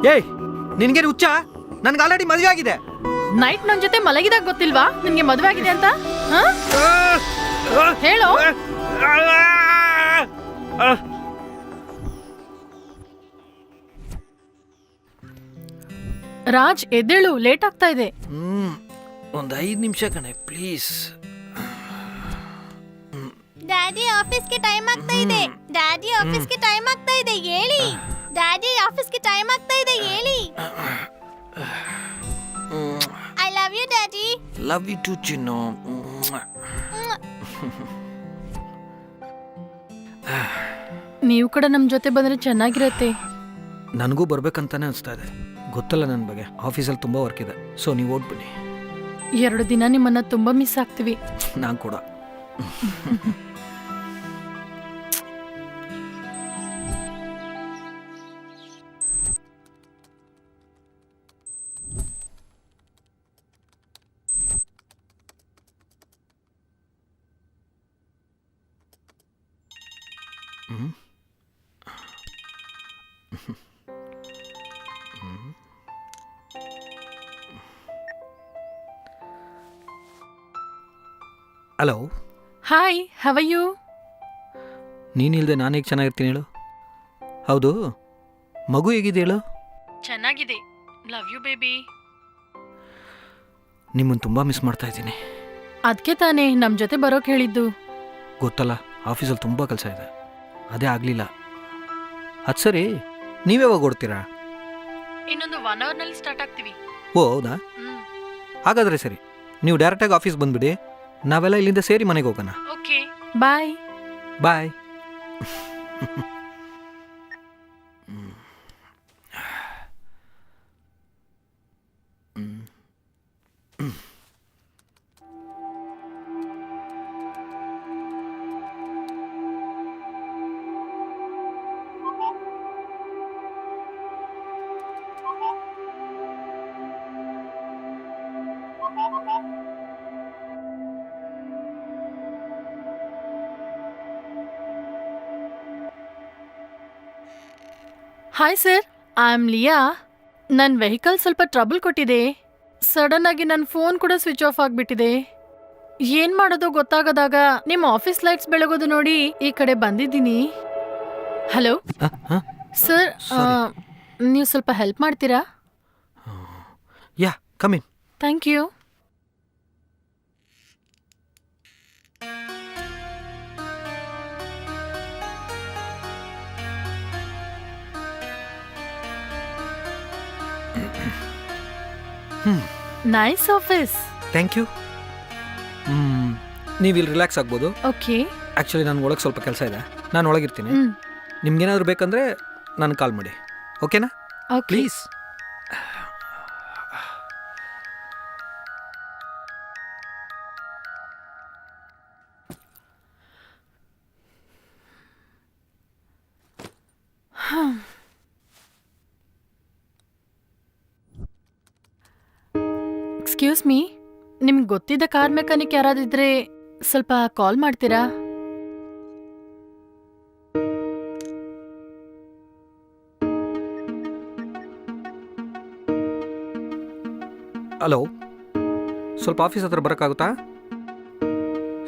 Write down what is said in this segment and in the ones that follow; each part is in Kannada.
ಏಯ್ ನಿನ್ಗೆ ಹುಚ್ಚ? ನನ್ಗೆ ಆಲ್ರೆಡಿ ಮದುವೆ ಆಗಿದೆ. ನೈಟ್ ನನ್ ಜೊತೆ ಮಲಗಿದಾಗ ಗೊತ್ತಿಲ್ವಾ ನಿನ್ಗೆ ಮದುವೆ ಆಗಿದೆ ಅಂತ? ಹೇಳೋ. ರಾಜ್ ಎದ್ದೇಳು, ಲೇಟ್ ಆಗ್ತಾ ಇದೆ. ಒಂದು 5 ನಿಮಿಷ ಕಣೆ ಪ್ಲೀಸ್. ಡ್ಯಾಡಿ ಆಫೀಸ್ಗೆ ಟೈಮ್ ಆಗ್ತಾ ಇದೆ. ಡ್ಯಾಡಿ ಆಫೀಸ್ಗೆ ಟೈಮ್ ಆಗ್ತಾ ಇದೆ, ಹೇಳಿ. ಡ್ಯಾಡಿ ಆಫೀಸ್ಗೆ ಟೈಮ್ ಆಗ್ತಾ ಇದೆ, ಹೇಳಿ. I love you daddy. Love you too ಚಿನ್ನು. ನೀವು ಕೂಡ ನಮ್ ಜೊತೆ ಬಂದ್ರೆ ಚೆನ್ನಾಗಿರತ್ತೆ. ನನಗೂ ಬರ್ಬೇಕಂತಾನೆ ಅನಿಸ್ತಾ ಇದೆ. ಗೊತ್ತಲ್ಲ ನನ್ನ ಬಗ್ಗೆ, ಆಫೀಸಲ್ಲಿ ತುಂಬ ವರ್ಕ್ ಇದೆ. ಸೊ ನೀವು ಓಡ್ಬಿಡಿ. 2 ದಿನ ನಿಮ್ಮನ್ನ ತುಂಬಾ ಮಿಸ್ ಆಗ್ತೀವಿ. ನಾನು ಕೂಡ. Hello. Hi, how are you? ನೀನಿಲ್ದೆ ನಾನು ಹೇಗೆ ಚೆನ್ನಾಗಿರ್ತೀನಿ ಹೇಳು? ಹೌದು, ಮಗು ಹೇಗಿದೆ ಹೇಳು? ಚೆನ್ನಾಗಿದೆ. Love you baby. ನಿಮ್ಮನ್ನು ತುಂಬ ಮಿಸ್ ಮಾಡ್ತಾ ಇದ್ದೀನಿ. ಅದಕ್ಕೆ ತಾನೇ ನಮ್ ಜೊತೆ ಬರೋಕ್ ಹೇಳಿದ್ದು. ಗೊತ್ತಲ್ಲ, ಆಫೀಸಲ್ಲಿ ತುಂಬ ಕೆಲಸ ಇದೆ, ಅದೇ ಆಗಲಿಲ್ಲ. ಅದು ಸರಿ, ನೀವ್ಯಾವಾಗ ಓಡ್ತೀರಾ? ಇನ್ನೊಂದು 1 hour ನಲ್ಲಿ ಸ್ಟಾರ್ಟ್ ಆಗ್ತೀವಿ. ಓ ಹೌದಾ? ಹಾಗಾದರೆ ಸರಿ, ನೀವು ಡೈರೆಕ್ಟಾಗಿ ಆಫೀಸ್ ಬಂದುಬಿಡಿ. ನಾವೆಲ್ಲ ಇಲ್ಲಿಂದ ಸೇರಿ ಮನೆಗೆ ಹೋಗೋಣ. Okay, bye. Bye. Hi sir, I am Liya. ನನ್ನ ವೆಹಿಕಲ್ ಸ್ವಲ್ಪ ಟ್ರಬಲ್ ಕೊಟ್ಟಿದೆ. ಸಡನ್ ಆಗಿ ನನ್ನ ಫೋನ್ ಕೂಡ ಸ್ವಿಚ್ ಆಫ್ ಆಗಿಬಿಟ್ಟಿದೆ. ಏನ್ ಮಾಡೋದು ಗೊತ್ತಾಗದಾಗ ನಿಮ್ಮ ಆಫೀಸ್ ಲೈಟ್ಸ್ ಬೆಳಗೋದು ನೋಡಿ ಈ ಕಡೆ ಬಂದಿದ್ದೀನಿ. ಹಲೋ ಸರ್, ನೀವು ಸ್ವಲ್ಪ ಹೆಲ್ಪ್ ಮಾಡ್ತೀರಾ? Yeah, come in. Thank you. Nice office. Thank you. ನೀವು ಇಲ್ಲಿ ರಿಲ್ಯಾಕ್ಸ್ ಆಗ್ಬೋದು. ಓಕೆ. ಆ್ಯಕ್ಚುಲಿ ನಾನು ಒಳಗೆ ಸ್ವಲ್ಪ ಕೆಲಸ ಇದೆ, ನಾನು ಒಳಗಿರ್ತೀನಿ. ನಿಮ್ಗೇನಾದರೂ ಬೇಕಂದರೆ ನಾನು ಕಾಲ್ ಮಾಡಿ, ಓಕೆನಾ? ಪ್ಲೀಸ್. ಎಕ್ಸ್ಕ್ಯೂಸ್ ಮೀ, ನಿಮ್ಗೆ ಗೊತ್ತಿದ್ದ ಕಾರ್ ಮೆಕ್ಯಾನಿಕ್ ಯಾರಾದಿದ್ರೆ ಸ್ವಲ್ಪ ಕಾಲ್ ಮಾಡ್ತೀರಾ? ಹಲೋ, ಸ್ವಲ್ಪ ಆಫೀಸ್ ಹತ್ರ ಬರೋಕ್ಕಾಗುತ್ತಾ?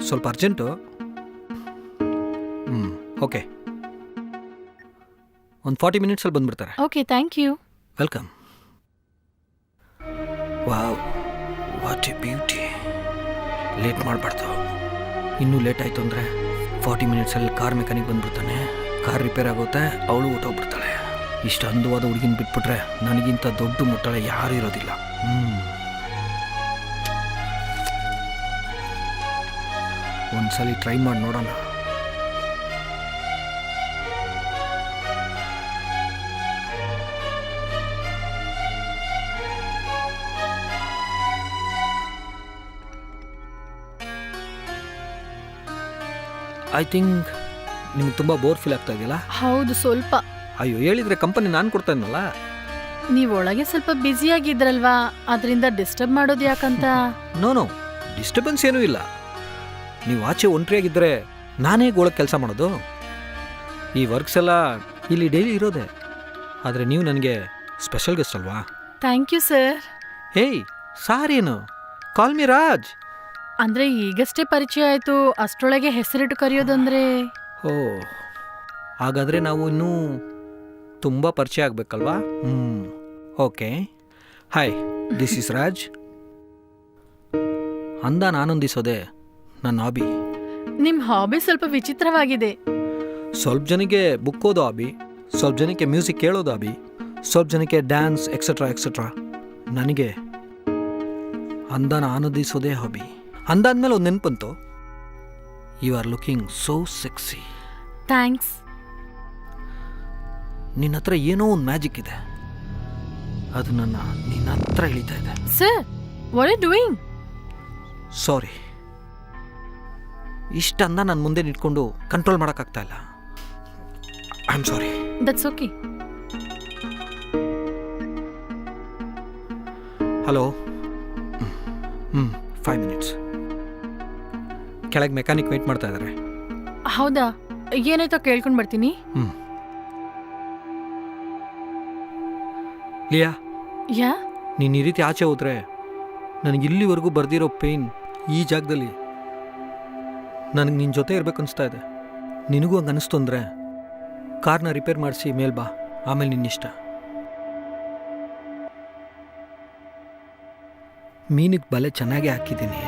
ಸ್ವಲ್ಪ ಅರ್ಜೆಂಟು. ಓಕೆ, ಒಂದು 40 ಮಿನಿಟ್ಸಲ್ಲಿ ಬಂದುಬಿಡ್ತಾರೆ. Okay, thank you. Welcome. Wow, what a beauty. Late ಮಾಡಬಾರ್ದು. ಇನ್ನೂ ಲೇಟ್ ಆಯಿತು ಅಂದರೆ 40 ಮಿನಿಟ್ಸಲ್ಲಿ ಕಾರ್ ಮೆಕ್ಯಾನಿಕ್ ಬಂದ್ಬಿಡ್ತಾನೆ. ಕಾರ್ ರಿಪೇರ್ ಆಗುತ್ತೆ, ಅವಳು ಹೊಟ್ಟೋಗ್ಬಿಡ್ತಾಳೆ. ಇಷ್ಟು ಅಂದವಾದ ಹುಡುಗಿನ ಬಿಟ್ಬಿಟ್ರೆ ನನಗಿಂತ ದೊಡ್ಡ ಮುಟ್ಟಳೆ ಯಾರೂ ಇರೋದಿಲ್ಲ. ಒಂದ್ಸಲಿ ಟ್ರೈ ಮಾಡಿ ನೋಡೋಣ. ಐ ಥಿಂಕ್ ನಿಮ್ಗೆ ತುಂಬ ಬೋರ್ ಫೀಲ್ ಆಗ್ತಾ ಇದೆಯಲ್ಲ? ಹೌದು, ಸ್ವಲ್ಪ. ಅಯ್ಯೋ, ಹೇಳಿದರೆ ಕಂಪನಿ ನಾನು ಕೊಡ್ತಾ ಇದ್ನಲ್ಲ. ನೀವು ಒಳಗೆ ಸ್ವಲ್ಪ ಬ್ಯುಸಿಯಾಗಿದ್ರಲ್ವಾ, ಅದರಿಂದ ಡಿಸ್ಟರ್ಬ್ ಮಾಡೋದು ಯಾಕಂತ. ನೋ, ಡಿಸ್ಟರ್ಬೆನ್ಸ್ ಏನೂ ಇಲ್ಲ. ನೀವು ಆಚೆ ಒಂಟ್ರಿಯಾಗಿದ್ದರೆ ನಾನೇ ಒಳಗೆ ಕೆಲಸ ಮಾಡೋದು. ಈ ವರ್ಕ್ಸ್ ಎಲ್ಲ ಇಲ್ಲಿ ಡೈಲಿ ಇರೋದೆ. ಆದರೆ ನೀವು ನನಗೆ ಸ್ಪೆಷಲ್ ಗೆಸ್ಟ್ ಅಲ್ವಾ? Thank you sir. ಹೇಯ್, ಸಾರೇನು? Call me Raj. ಅಂದ್ರೆ ಈಗಷ್ಟೇ ಪರಿಚಯ ಆಯ್ತು, ಅಷ್ಟರೊಳಗೆ ಹೆಸರಿಟ್ಟು ಕರೆಯೋದಂದ್ರೆ. ಓ, ಹಾಗಾದರೆ ನಾವು ಇನ್ನೂ ತುಂಬ ಪರಿಚಯ ಆಗಬೇಕಲ್ವಾ? Okay. Hi, this is Raj. ಅಂದಾನ ಆನಂದಿಸೋದೆ ನನ್ನ ಹಾಬಿ. ನಿಮ್ ಹಾಬಿ ಸ್ವಲ್ಪ ವಿಚಿತ್ರವಾಗಿದೆ. ಸ್ವಲ್ಪ ಜನಕ್ಕೆ ಬುಕ್ ಓದೋ ಹಾಬಿ, ಸ್ವಲ್ಪ ಜನಕ್ಕೆ ಮ್ಯೂಸಿಕ್ ಕೇಳೋದು ಹಾಬಿ, ಸ್ವಲ್ಪ ಜನಕ್ಕೆ ಡ್ಯಾನ್ಸ್ ಎಕ್ಸೆಟ್ರಾ ಎಕ್ಸೆಟ್ರಾ. ನನಗೆ ಅಂದಾನ ಆನಂದಿಸೋದೇ ಹಾಬಿ. ಅಂದಾದ್ಮೇಲೆ ಒಂದು ನೆನಪಂತು, you are looking so sexy. Thanks. ನಿನ್ನ ಹತ್ರ ಏನೋ ಒಂದು ಮ್ಯಾಜಿಕ್ ಇದೆ, ಅದು ನಿನ್ನ ಹತ್ರ ಇಳಿತಾ ಇದೆ. Sir, what are you doing? Sorry, ಇಷ್ಟಂದ ನನ್ನ ಮುಂದೆ ನಿಂತ್ಕೊಂಡು ಕಂಟ್ರೋಲ್ ಮಾಡೋಕ್ಕಾಗ್ತಾ ಇಲ್ಲ. I am sorry. That's okay. Hello. 5 minutes. ಕೆಳಗೆ ಮೆಕ್ಯಾನಿಕ್ ವೇಟ್ ಮಾಡ್ತಾ ಇದ್ದಾರೆ. ಹೌದಾ? ಏನಾಯ್ತೋ ಕೇಳ್ಕೊಂಡು ಬರ್ತೀನಿ. ಲಿಯಾ, ಯಾ? ನೀನು ಈ ರೀತಿ ಆಚೆ ಹೋದ್ರೆ ನನಗೆ ಇಲ್ಲಿವರೆಗೂ ಬರ್ದಿರೋ ಪೇಯ್ನ್ ಈ ಜಾಗದಲ್ಲಿ ನನಗೆ ನಿನ್ನ ಜೊತೆ ಇರಬೇಕು ಅನಿಸ್ತಾ ಇದೆ. ನಿನಗೂ ಹಂಗೆ ಅನಿಸ್ತು ಅಂದರೆ ಕಾರ್ನ ರಿಪೇರ್ ಮಾಡಿಸಿ ಮೇಲ್ ಬಾ, ಆಮೇಲೆ ನಿನ್ನಿಷ್ಟ. ಮೀನಿಗೆ ಬಲೆ ಚೆನ್ನಾಗಿ ಹಾಕಿದ್ದೀನಿ,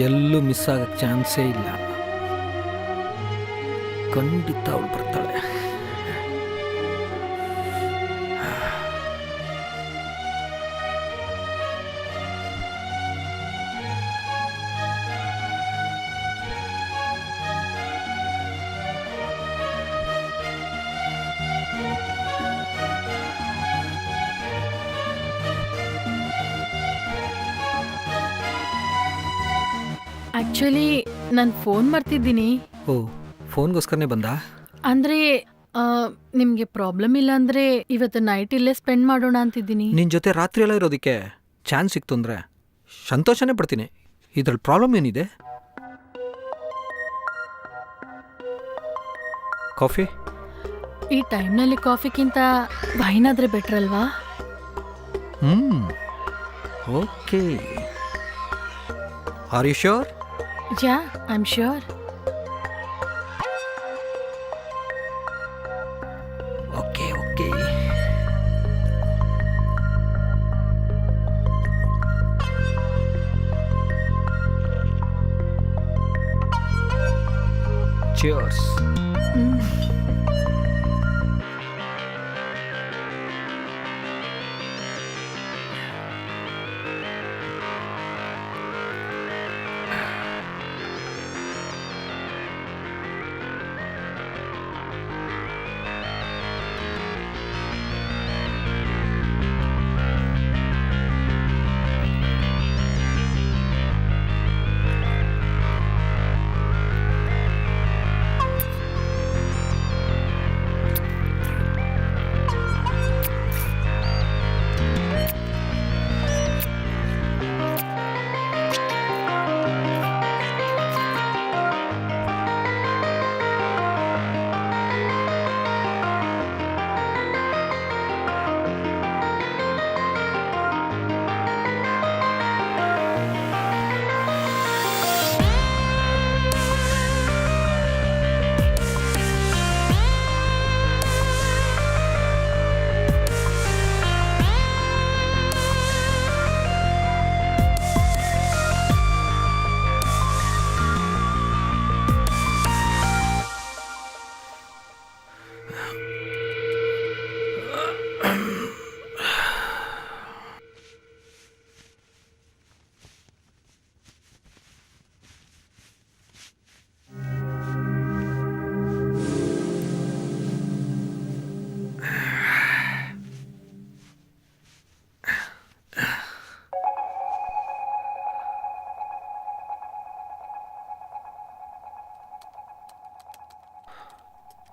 ಎಲ್ಲೂ ಮಿಸ್ ಆಗಕ್ಕೆ ಚಾನ್ಸೇ ಇಲ್ಲ. ಖಂಡಿತ ಅವಳು ಬರ್ತಾಳೆ. ಆಕ್ಚುಲಿ ನಾನು ಫೋನ್ ಮಾಡ್ತಿದ್ದೀನಿ. ಓ, ಫೋನ್ಗೋಸ್ಕರನೇ ಬಂದಾ? ಅಂದ್ರೆ ನಿಮ್ಗೆ ಪ್ರಾಬ್ಲಮ್ ಇಲ್ಲ ಅಂದ್ರೆ ಇವತ್ತು ನೈಟ್ ಇಲ್ಲೇ ಸ್ಪೆಂಡ್ ಮಾಡೋಣ ಅಂತಿದ್ದೀನಿ. ನಿನ್ನ ಜೊತೆ ರಾತ್ರಿ ಎಲ್ಲ ಇರೋದಕ್ಕೆ ಚಾನ್ಸ್ ಸಿಕ್ತು ಅಂದರೆ ಸಂತೋಷನೇ ಪಡ್ತೀನಿ. ಇದ್ರಲ್ಲಿ ಪ್ರಾಬ್ಲಮ್ ಏನಿದೆ? ಕಾಫಿ? ಈ ಟೈಮ್ನಲ್ಲಿ ಕಾಫಿಗಿಂತ ವೈನ್ ಆದ್ರೆ ಬೆಟರ್ ಅಲ್ವಾ? Okay. Are you sure? Yeah, I am sure. Okay okay. Cheers.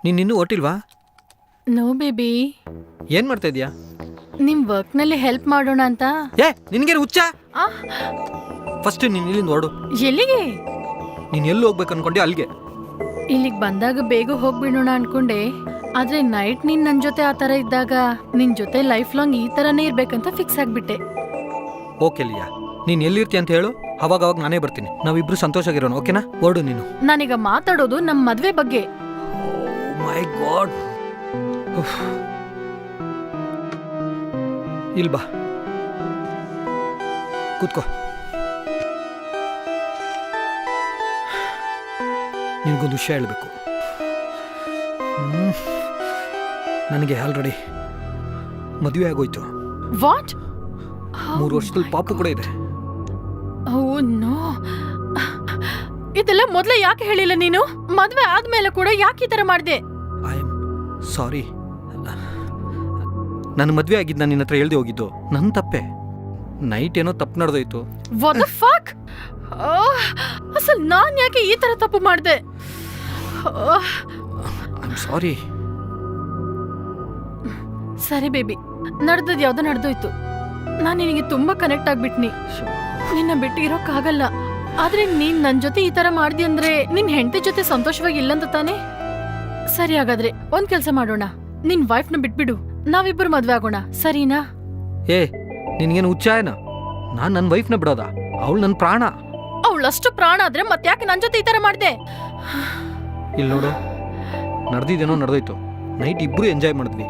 ನೀನಿನ್ನೂ ಹೊಟ್ಟಿಲ್ವಾ? No baby. ಏನು ಮಾಡ್ತಾ ಇದೀಯಾ? ನಿಮ್ ವರ್ಕ್ನಲ್ಲಿ ಹೆಲ್ಪ್ ಮಾಡೋಣ ಅಂತ. ನಿನಗೇನು ಹುಚ್ಚ? ಆ, ಫಸ್ಟ್ ನೀನು ಇಲ್ಲಿಂದ ಹೊರಡು. ಎಲ್ಲಿಗೆ? ನೀನು ಎಲ್ಲಿ ಹೋಗ್ಬೇಕು ಅನ್ಕೊಂಡೆ ಅಲ್ಲಿಗೆ. ಇಲ್ಲಿಗೆ ಬಂದಾಗ ಬೇಗ ಹೋಗ್ಬಿಡೋಣ ಅನ್ಕೊಂಡೆ, ಆದ್ರೆ ನೈಟ್ ನೀನ್ ನನ್ ಜೊತೆ ಆ ತರ ಇದ್ದಾಗ ನಿನ್ ಜೊತೆ ಲೈಫ್ ಲಾಂಗ್ ಈ ತರನೇ ಇರ್ಬೇಕಂತ ಫಿಕ್ಸ್ ಆಗ್ಬಿಟ್ಟೆ. ಓಕೆ ಲಿಯಾ, ನೀನು ಎಲ್ಲಿರ್ತೀಯ ಅಂತ ಹೇಳು, ಅವಾಗ ನಾನೇ ಬರ್ತೀನಿ. ನಾವಿಬ್ರು ಸಂತೋಷವಾಗಿರೋಣ, ಓಕೆನಾ? ಹೊರಡು ನೀನು. ನಾನೀಗ ಮಾತಾಡೋದು ನಮ್ ಮದ್ವೆ ಬಗ್ಗೆ. ಮೈ ಗಾಡ್. ಇಲ್ ಬಾ, ಕೂತ್ಕೋ. ನಿನಗೊಂದು ವಿಷಯ ಹೇಳಬೇಕು. ನನಗೆ ಆಲ್ರೆಡಿ ಮದುವೆ ಆಗೋಯ್ತು. ವಾಟ್? 3 ವರ್ಷದಲ್ಲಿ ಪಾಪು ಕೂಡ ಇದೆ. ಓ ನೋ, ಇದೆಲ್ಲ ಮೊದ್ಲೇ ಯಾಕೆ ಹೇಳಿಲ್ಲ ನೀನು? ಮದ್ವೆ ಆದ್ಮೇಲೆ ಕೂಡ ಯಾಕೆ ಈ ತರ ಮಾಡ್ದೆ? ಐ ಆಮ್ ಸಾರಿ. ನನ್ನ ಮದುವೆ ಆಗಿದ್ದು ನಾನು ನಿನ್ನ ಹತ್ರ ಹೇಳ್ದೆ ಹೋಗಿದ್ದು ನನ್ನ ತಪ್ಪೆ. ನೈಟ್ ಏನೋ ತಪ್ಪು ನಡೆದೋಯ್ತು. What the fuck? ಅಸಲ್ ನಾನ್ ಯಾಕೆ ಈ ತರ ತಪ್ಪು ಮಾಡ್ದೆ? I am sorry. ಸರಿ ಬೇಬಿ, ನಡೆದದ್ ಯಾವ್ದೋ ನಡೆದೋಯ್ತು. ನಾನ್ ನಿನಗೆ ತುಂಬಾ ಕನೆಕ್ಟ್ ಆಗ್ಬಿಟ್ನಿ. ನಿನ್ನ ಬಿಟ್ಟು ಇರೋಕ್ಕಾಗಲ್ಲ. ಆದ್ರೆ ನೀನ್ ನನ್ ಜೊತೆ ಈ ತರ ಮಾಡ್ದಿ ಅಂದ್ರೆ ನಿನ್ ಹೆಂಡತಿ ಜೊತೆ ಸಂತೋಷವಾಗಿ ಇಲ್ಲಂತ ತಾನೆ? ಸರಿ, ಹಾಗಾದ್ರೆ ಒಂದ್ ಕೆಲ್ಸ ಮಾಡೋಣ. ನಿನ್ ವೈಫ್ನ ಬಿಟ್ಬಿಡು, ನಾವಿಬ್ರು ಮದ್ವೆ ಆಗೋಣ, ಸರಿನಾ? ಏ, ನಿನ್ಗೇನು ಉಚ್ಚಾಯನ? ನಾನ್ ನನ್ನ ವೈಫ್ನ ಬಿಡೋದ? ಅವಳು ನನ್ನ ಪ್ರಾಣ. ಅವಳಷ್ಟು ಪ್ರಾಣ ಆದ್ರೆ ಮತ್ತ್ಯಾಕೆ ನನ್ ಜೊತೆ ಈ ತರ ಮಾಡ್ದೆ? ಇಲ್ಲಿ ನೋಡು, ನಡೆದಿದ್ದೇನೋ ನಡೆದೋಯ್ತು. ನೈಟ್ ಇಬ್ರು ಎಂಜಾಯ್ ಮಾಡಿದ್ವಿ.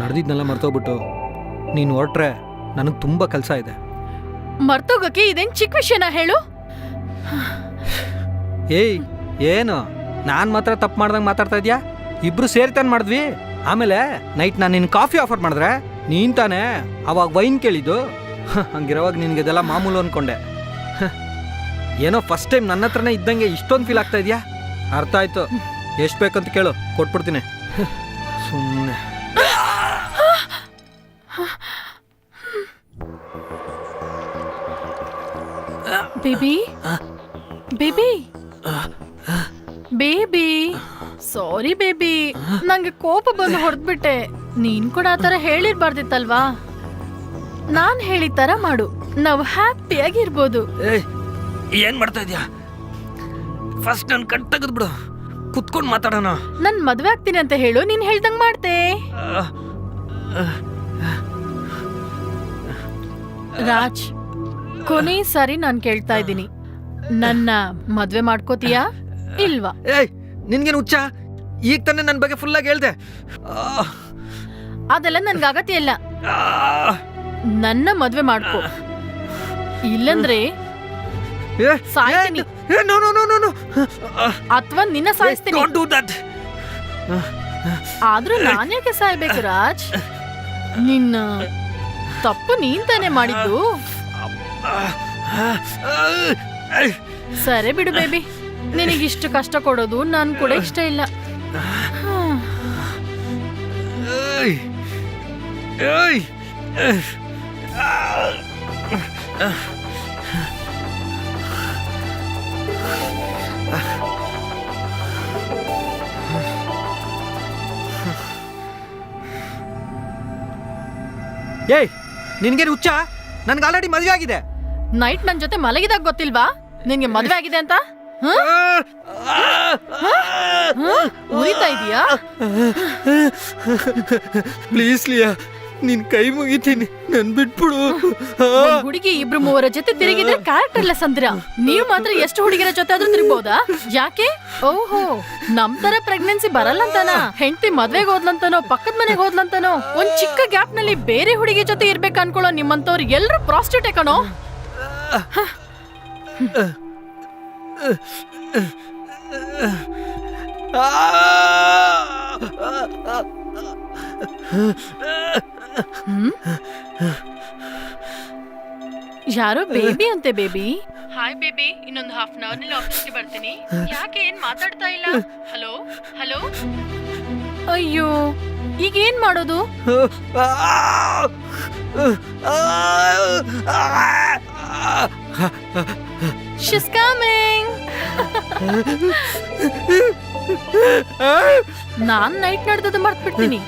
ನಡೆದಿದ್ನೆಲ್ಲ ಮರ್ತೋಗ್ಬಿಟ್ಟು ನೀನು ಹೊರಟ್ರೆ ನನಗೆ ತುಂಬ ಕೆಲಸ ಇದೆ. ಮರ್ತೋಗಕ್ಕೆ ಇದೇನ್ ಚಿಕ್ಕ ವಿಷಯನ ಹೇಳು? ಏಯ್, ಏನು ನಾನು ಮಾತ್ರ ತಪ್ಪು ಮಾಡ್ದಂಗೆ ಮಾತಾಡ್ತಾ ಇದೆಯಾ? ಇಬ್ರು ಸೇರ್ತಾನೆ ಮಾಡಿದ್ವಿ. ಆಮೇಲೆ ನೈಟ್ ನಾನು ನಿನ್ನ ಕಾಫಿ ಆಫರ್ ಮಾಡಿದ್ರೆ ನೀನು ತಾನೇ ಅವಾಗ ವೈನ್ ಕೇಳಿದ್ದು. ಹಂಗಿರೋವಾಗ ನಿನಗೆ ಇದೆಲ್ಲ ಮಾಮೂಲು ಅಂದ್ಕೊಂಡೆ. ಏನೋ ಫಸ್ಟ್ ಟೈಮ್ ನನ್ನ ಹತ್ರನೇ ಇದ್ದಂಗೆ ಇಷ್ಟೊಂದು ಫೀಲ್ ಆಗ್ತಾ ಇದೆಯಾ? ಅರ್ಥ ಆಯ್ತು. ಎಷ್ಟು ಬೇಕಂತ ಕೇಳು, ಕೊಟ್ಬಿಡ್ತೀನಿ. ಸುಮ್ಮನೆ baby, baby, baby, sorry baby, ನಂಗೆ ಕೋಪ ಬಂದು ಹೊಡೆದ್ಬಿಟ್ಟೆ. ನೀನ್ ಕೂಡ ಆ ತರ ಹೇಳಿರ್ಬಾರ್ದಿತ್ತಲ್ವಾ? ನಾನ್ ಹೇಳಿದ ತರ ಮಾಡು, ನಾವು ಹ್ಯಾಪಿಯಾಗಿರ್ಬೋದು. ಏನ್ ಮಾಡ್ತಾ ಇದೀಯಾ? ಫಸ್ಟ್ ನನ್ ಕಣ್ ತೆಗೆದ್ಬಿಡು, ಕುತ್ಕೊಂಡು ಮಾತಾಡೋಣ. ನನ್ ಮದ್ವೆ ಆಗ್ತೀನಿ ಅಂತ ಹೇಳು, ನೀನ್ ಹೇಳ್ದಂಗ್ ಮಾಡ್ತೆ. ರಾಜ್, ಕೊನೆ ಸಾರಿ ನಾನ್ ಕೇಳ್ತಾ ಇದ್ದೀನಿ, ನನ್ನ ಮದ್ವೆ ಮಾಡ್ಕೋತೀಯಾ ಇಲ್ವಾ? ಏಯ್, ನಿನ್ಗೇನು ಹುಚ್ಚ? ಈಗ ತಾನೇ ನನ್ನ ಬಗ್ಗೆ ಫುಲ್ ಆಗಿ ಹೇಳ್ದೆ. ಅದೆಲ್ಲ ನನ್ಗೆ ಅಗತ್ಯ ಇಲ್ಲ. ನನ್ನ ಮದ್ವೆ ಮಾಡ್ಕೋ, ಇಲ್ಲಂದ್ರೆ ಸಾಯ್ತೀನಿ. ಅಥವಾ ನಿನ್ನ ಸಾಯಿಸ್ತೀನಿ. ಆದ್ರೂ ನಾನ್ ಯಾಕೆ ಸಾಯ್ಬೇಕು ರಾಜ್? ನಿನ್ನ ತಪ್ಪು ನೀನ್ ತಾನೇ ಮಾಡಿದ್ದು. ಸರಿ ಬಿಡು ಬೇಬಿ, ನಿನಗಿಷ್ಟು ಕಷ್ಟ ಕೊಡೋದು ನನ್ ಕೂಡ ಇಷ್ಟ ಇಲ್ಲ. ಏಯ್, ನಿನ್ಗೇನು ಹುಚ್ಚ? ನನ್ಗೆ ಆಲ್ರೆಡಿ ಮದುವೆ ಆಗಿದೆ. ನೈಟ್ ನನ್ ಜೊತೆ ಮಲಗಿದಾಗ ಗೊತ್ತಿಲ್ವಾ ನಿನ್ಗೆ ಮದ್ವೆ ಆಗಿದೆ ಅಂತ? ಉರಿತಾ ಇದೀಯಾ? ಪ್ಲೀಸ್ ಲಿಯಾ, ನಿನ್ ಕೈ ಮುಗಿತೀನಿ, ನನ್ ಬಿಟ್ಬಿಡು. ಹುಡುಗಿ 2-3 ಜೊತೆ ತಿರುಗಿದ್ರೆ ಕ್ಯಾರೆಕ್ಟರ್ಲೆಸ್ ಅಂದ್ರ. ನೀವು ಮಾತ್ರ ಎಷ್ಟು ಹುಡುಗಿರ ಜೊತೆ ಆದ್ರೂ ತಿರುಗ್ಬೋದಾ? ಯಾಕೆ? ಓಹೋ, ನಮ್ ತರ ಪ್ರೆಗ್ನೆನ್ಸಿ ಬರಲ್ಲ ಅಂತಾನ? ಹೆಂಡತಿ ಮದ್ವೆಗೆ ಹೋದ್ಲಂತಾನೋ, ಪಕ್ಕದ ಮನೆಗೆ ಹೋದ್ಲಂತಾನೋ, ಒಂದ್ ಚಿಕ್ಕ ಗ್ಯಾಪ್ ನಲ್ಲಿ ಬೇರೆ ಹುಡುಗಿ ಜೊತೆ ಇರ್ಬೇಕು ಅನ್ಕೊಳ್ಳೋ ನಿಮ್ಮಂತವ್ರು ಎಲ್ರು ಪ್ರಾಸ್ಟಿಟ್ಯೂಟ್ ಕಣೋ. ಯಾರೋ ಬೇಬಿ ಅಂತೆ. ಬೇಬಿ, ಹಾಯ್ ಬೇಬಿ, ಇನ್ನೊಂದು 1/2 hour ನಲ್ಲಿ ಆಫೀಸ್ಗೆ ಬರ್ತೀನಿ. ಯಾಕೆ ಏನ್ ಮಾತಾಡ್ತಾ ಇಲ್ಲ? Hello hello. ಅಯ್ಯೋ, ಈಗ ಏನ್ ಮಾಡೋದು? She's coming. ನಾನ್ ನೈಟ್ ನಡೆದದ್ದು ಮರ್ತ್ ಬಿಡ್ತೀನಿ.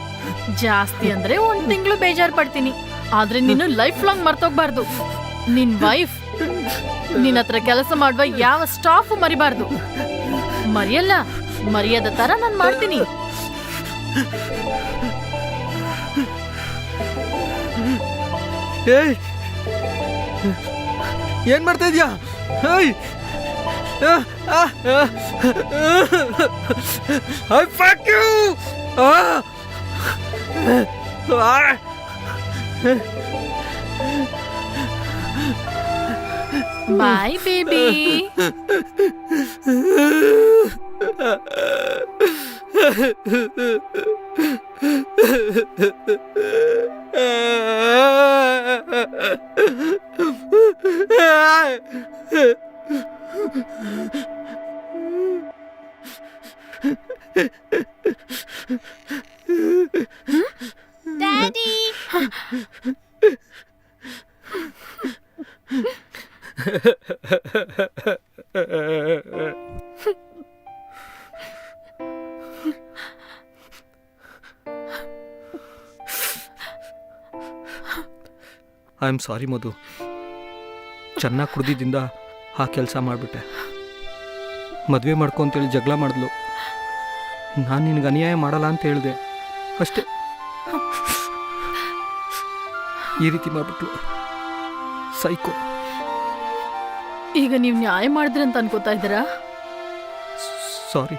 ಜಾಸ್ತಿ ಅಂದ್ರೆ 1 ತಿಂಗಳು ಬೇಜಾರ್ ಪಡ್ತೀನಿ. ಆದ್ರೆ ನೀನು ಲೈಫ್ ಲಾಂಗ್ ಮರ್ತೋಗ್ಬಾರ್ದು. ನಿನ್ ವೈಫ್ ನಿನ್ನ ಹತ್ರ ಕೆಲಸ ಮಾಡುವ ಯಾವ ಸ್ಟಾಫ್ ಮರಿಬಾರ್ದು. ಮರಿಯಲ್ಲ, ಮರ್ಯಾದ ತರ ನಾನ್ ಮಾಡ್ತೀನಿ. ಏಯ್ ಏನ್ ಮಾಡ್ತಾ ಇದೀಯಾ? ಏಯ್ I fuck you! Bye baby. Daddy I am sorry Madhu. ಚೆನ್ನಾಗಿ ಕುಡ್ದಿದ್ದಿಂದ ಆ ಕೆಲಸ ಮಾಡಿಬಿಟ್ಟೆ. ಮದುವೆ ಮಾಡ್ಕೊ ಅಂತೇಳಿ ಜಗಳ ಮಾಡಿದ್ಲು. ನಾನು ನಿನಗೆ ಅನ್ಯಾಯ ಮಾಡಲ್ಲ ಅಂತ ಹೇಳಿದೆ ಅಷ್ಟೇ. ಈ ರೀತಿ ಮಾಡಿಬಿಟ್ಲು. ಸೈಕೋ. ಈಗ ನೀವು ನ್ಯಾಯ ಮಾಡಿದ್ರಿ ಅಂತ ಅನ್ಕೋತಾ ಇದ್ದೀರಾ? ಸಾರಿ.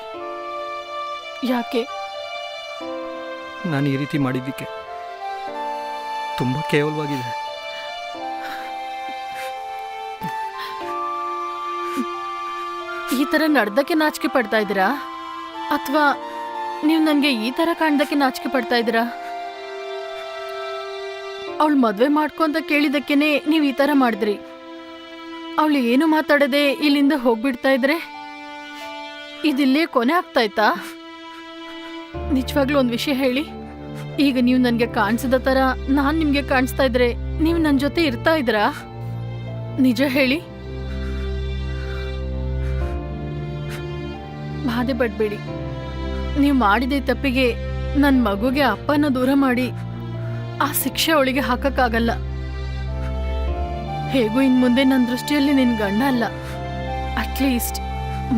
ಯಾಕೆ? ನಾನು ಈ ರೀತಿ ಮಾಡಿದ್ದಕ್ಕೆ ತುಂಬ ಕೇವಲವಾಗಿದೆ. ಈ ಥರ ನಡ್ದಕ್ಕೆ ನಾಚಿಕೆ ಪಡ್ತಾ ಇದ್ದೀರಾ ಅಥವಾ ನೀವು ನನಗೆ ಈ ಥರ ಕಾಣ್ದಕ್ಕೆ ನಾಚಿಕೆ ಪಡ್ತಾ ಇದ್ದೀರಾ? ಅವಳು ಮದುವೆ ಮಾಡ್ಕೊಂತ ಕೇಳಿದಕ್ಕೇನೆ ನೀವು ಈ ಥರ ಮಾಡಿದ್ರಿ. ಅವಳು ಏನು ಮಾತಾಡದೆ ಇಲ್ಲಿಂದ ಹೋಗ್ಬಿಡ್ತಾ ಇದ್ರೆ ಇದಿಲ್ಲೇ ಕೊನೆ ಆಗ್ತಾಯ್ತಾ? ನಿಜವಾಗ್ಲೂ ಒಂದು ವಿಷಯ ಹೇಳಿ, ಈಗ ನೀವು ನನಗೆ ಕಾಣಿಸಿದ ಥರ ನಾನು ನಿಮಗೆ ಕಾಣಿಸ್ತಾ ಇದ್ರೆ ನೀವು ನನ್ನ ಜೊತೆ ಇರ್ತಾ ಇದ್ರಾ? ನಿಜ ಹೇಳಿ. ಬಾಧೆ ಪಡ್ಬೇಡಿ. ನೀವು ಮಾಡಿದ ತಪ್ಪಿಗೆ ನನ್ನ ಮಗುಗೆ ಅಪ್ಪನ ದೂರ ಮಾಡಿ ಆ ಶಿಕ್ಷೆ ಅವಳಿಗೆ ಹಾಕಕ್ಕಾಗಲ್ಲ. ಹೇಗೂ ಇನ್ ಮುಂದೆ ನನ್ನ ದೃಷ್ಟಿಯಲ್ಲಿ ನಿನ್ ಗಂಡ ಅಲ್ಲ. ಅಟ್ಲೀಸ್ಟ್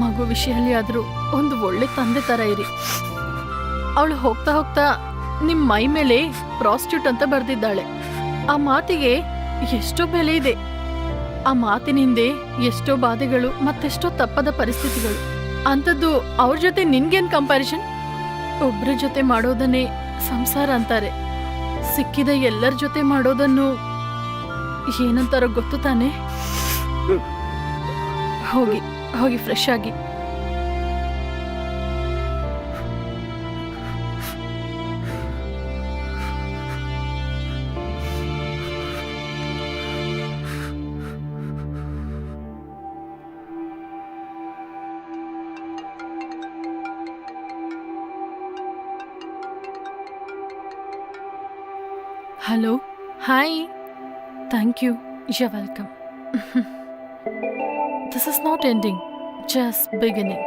ಮಗು ವಿಷಯದಲ್ಲಿ ಆದ್ರೂ ಒಂದು ಒಳ್ಳೆ ತಂದೆ ತರ ಇರಿ. ಅವಳು ಹೋಗ್ತಾ ಹೋಗ್ತಾ ನಿಮ್ ಮೈ ಮೇಲೆ ಪ್ರಾಸ್ಟಿಟ್ಯೂಟ್ ಅಂತ ಬರ್ದಿದ್ದಾಳೆ. ಆ ಮಾತಿಗೆ ಎಷ್ಟೋ ಬೆಲೆ ಇದೆ. ಆ ಮಾತಿನ ಹಿಂದೆ ಎಷ್ಟೋ ಬಾಧೆಗಳು ಮತ್ತೆಷ್ಟೋ ತಪ್ಪದ ಪರಿಸ್ಥಿತಿಗಳು. ಅಂಥದ್ದು ಅವ್ರ ಜೊತೆ ನಿನ್ಗೇನ್ ಕಂಪ್ಯಾರಿಸನ್? ಒಬ್ರ ಜೊತೆ ಮಾಡೋದನ್ನೇ ಸಂಸಾರ ಅಂತಾರೆ. ಸಿಕ್ಕಿದ ಎಲ್ಲರ ಜೊತೆ ಮಾಡೋದನ್ನು ಏನಂತಾರೋ ಗೊತ್ತು ತಾನೆ? ಹೋಗಿ ಹೋಗಿ ಫ್ರೆಶ್ ಆಗಿ. Hello. Hi. Thank you. You're welcome. This is not ending, just beginning.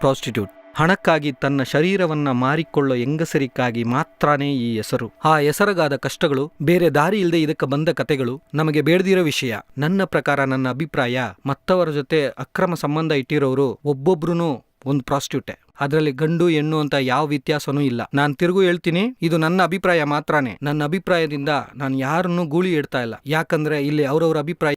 Prostitute ಹಣಕ್ಕಾಗಿ ತನ್ನ ಶರೀರವನ್ನ ಮಾರಿಕೊಳ್ಳೋ ಹೆಂಗಸರಿಗಾಗಿ ಮಾತ್ರನೇ ಈ ಹೆಸರು. ಆ ಹೆಸರಿಗಾದ ಕಷ್ಟಗಳು, ಬೇರೆ ದಾರಿ ಇಲ್ಲದೆ ಇದಕ್ಕೆ ಬಂದ ಕತೆಗಳು ನಮಗೆ ಬೇಡದಿರೋ ವಿಷಯ. ನನ್ನ ಪ್ರಕಾರ, ನನ್ನ ಅಭಿಪ್ರಾಯ, ಮತ್ತವರ ಜೊತೆ ಅಕ್ರಮ ಸಂಬಂಧ ಇಟ್ಟಿರೋರು ಒಬ್ಬೊಬ್ರು ಒಂದು ಪ್ರಾಸ್ಟಿಟ್ಯೂಟೆ. ಅದರಲ್ಲಿ ಗಂಡು ಹೆಣ್ಣು ಅಂತ ಯಾವ ವ್ಯತ್ಯಾಸನೂ ಇಲ್ಲ. ನಾನು ತಿರುಗು ಹೇಳ್ತೀನಿ, ಇದು ನನ್ನ ಅಭಿಪ್ರಾಯ ಮಾತ್ರನೇ. ನನ್ನ ಅಭಿಪ್ರಾಯದಿಂದ ನಾನು ಯಾರನ್ನೂ ಗೂಳಿ ಇಡ್ತಾ ಇಲ್ಲ. ಯಾಕಂದ್ರೆ ಇಲ್ಲಿ ಅವ್ರವ್ರ ಅಭಿಪ್ರಾಯ